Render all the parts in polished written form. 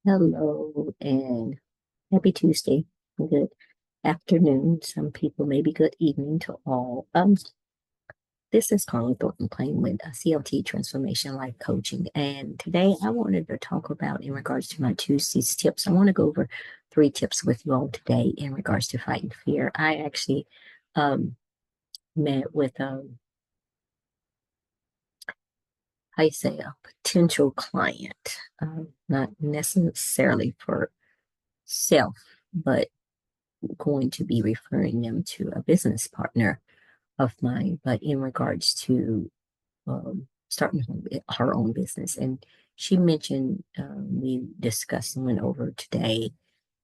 Hello and happy Tuesday. Good afternoon. Some people maybe good evening to all. This is Carla Thornton playing with CLT Transformation Life Coaching. And today I wanted to talk about in regards to my Tuesdays tips. I want to go over 3 tips with you all today in regards to fighting fear. I actually um, met with how you say a potential client, not necessarily for self, but going to be referring them to a business partner of mine, but in regards to starting her own business. And she mentioned, we discussed and went over today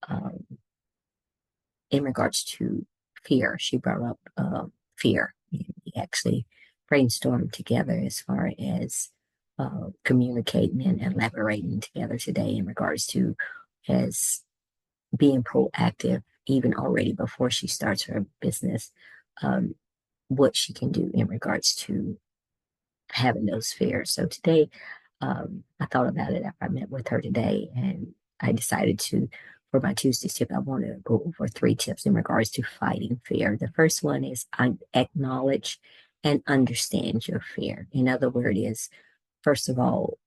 um, in regards to fear. She brought up fear. We actually brainstormed together as far as communicating and elaborating together today in regards to as being proactive even already before she starts her business, um, what she can do in regards to having those fears. So today, I thought about it after I met with her today, and I decided to, for my Tuesday tip, I want to go over 3 tips in regards to fighting fear. The first one is I acknowledge and understand your fear. In other words, is first of all,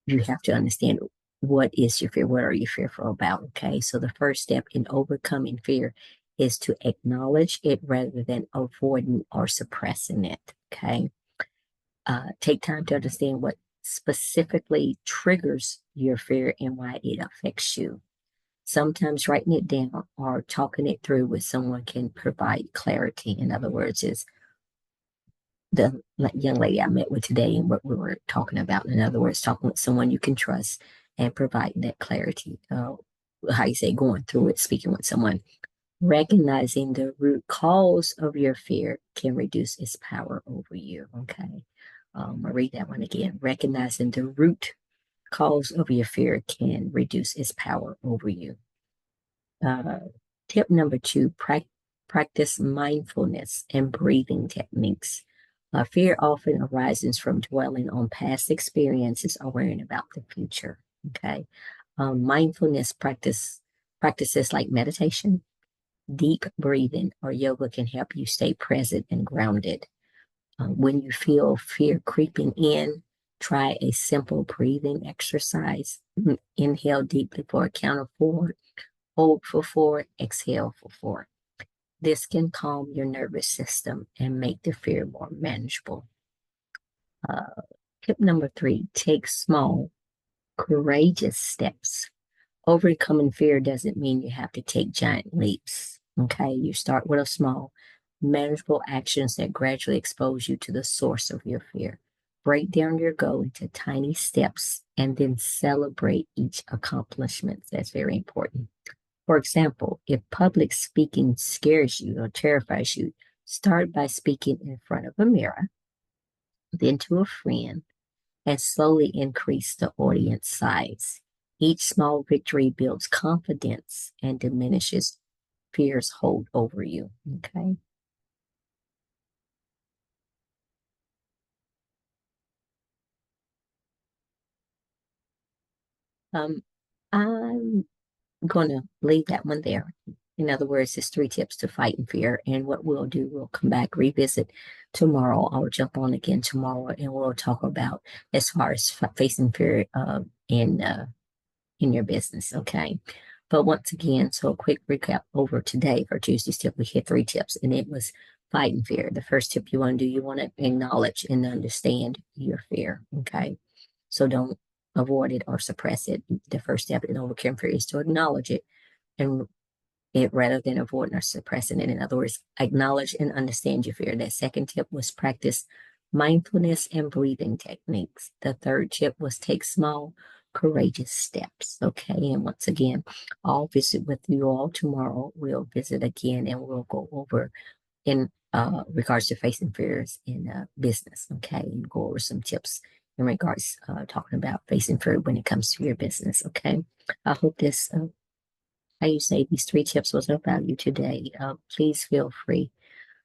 you have to understand what is your fear, what are you fearful about. Okay, so the first step in overcoming fear is to acknowledge it rather than avoiding or suppressing it. Okay, take time to understand what specifically triggers your fear and why it affects you. Sometimes writing it down or talking it through with someone can provide clarity. In other words, is the young lady I met with today and what we were talking about. In other words, talking with someone you can trust and providing that clarity. How you say, going through it, speaking with someone. Recognizing the root cause of your fear can reduce its power over you. Okay. I'll read that one again. Recognizing the root cause of your fear can reduce its power over you. Uh, Tip number 2, practice mindfulness and breathing techniques. Fear often arises from dwelling on past experiences or worrying about the future. Okay. Mindfulness practices like meditation, deep breathing, or yoga can help you stay present and grounded. When you feel fear creeping in, try a simple breathing exercise. Inhale deeply for a count of 4, hold for 4, exhale for 4. This can calm your nervous system and make the fear more manageable. Uh, Tip number 3, take small, courageous steps. Overcoming fear doesn't mean you have to take giant leaps. Okay, you start with a small, manageable actions that gradually expose you to the source of your fear. Break down your goal into tiny steps and then celebrate each accomplishment. That's very important. For example, if public speaking scares you or terrifies you, start by speaking in front of a mirror, then to a friend, and slowly increase the audience size. Each small victory builds confidence and diminishes fear's hold over you. Okay. Um, I'm going to leave that one there. In other words, it's 3 tips to fighting fear. And what we'll do, we'll come back, revisit tomorrow. I'll jump on again tomorrow and we'll talk about as far as facing fear in your business. Okay. But once again, so a quick recap over today for Tuesday's tip. We hit 3 tips and it was fighting fear. The first tip you want to do, you want to acknowledge and understand your fear. Okay. So don't avoid it or suppress it. The first step in overcoming fear is to acknowledge it and it rather than avoiding or suppressing it. In other words, acknowledge and understand your fear. That second tip was practice mindfulness and breathing techniques. The third tip was take small, courageous steps. Okay. And once again, I'll visit with you all tomorrow. We'll visit again and we'll go over in regards to facing fears in business. Okay. And go over some tips in regards talking about facing fear when it comes to your business. Okay. I hope this how you say these 3 tips was of value today. Please feel free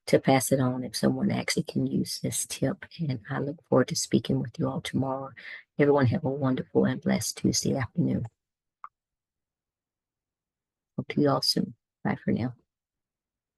to pass it on if someone actually can use this tip. And I look forward to speaking with you all tomorrow. Everyone have a wonderful and blessed Tuesday afternoon. Talk to you all soon. Bye for now.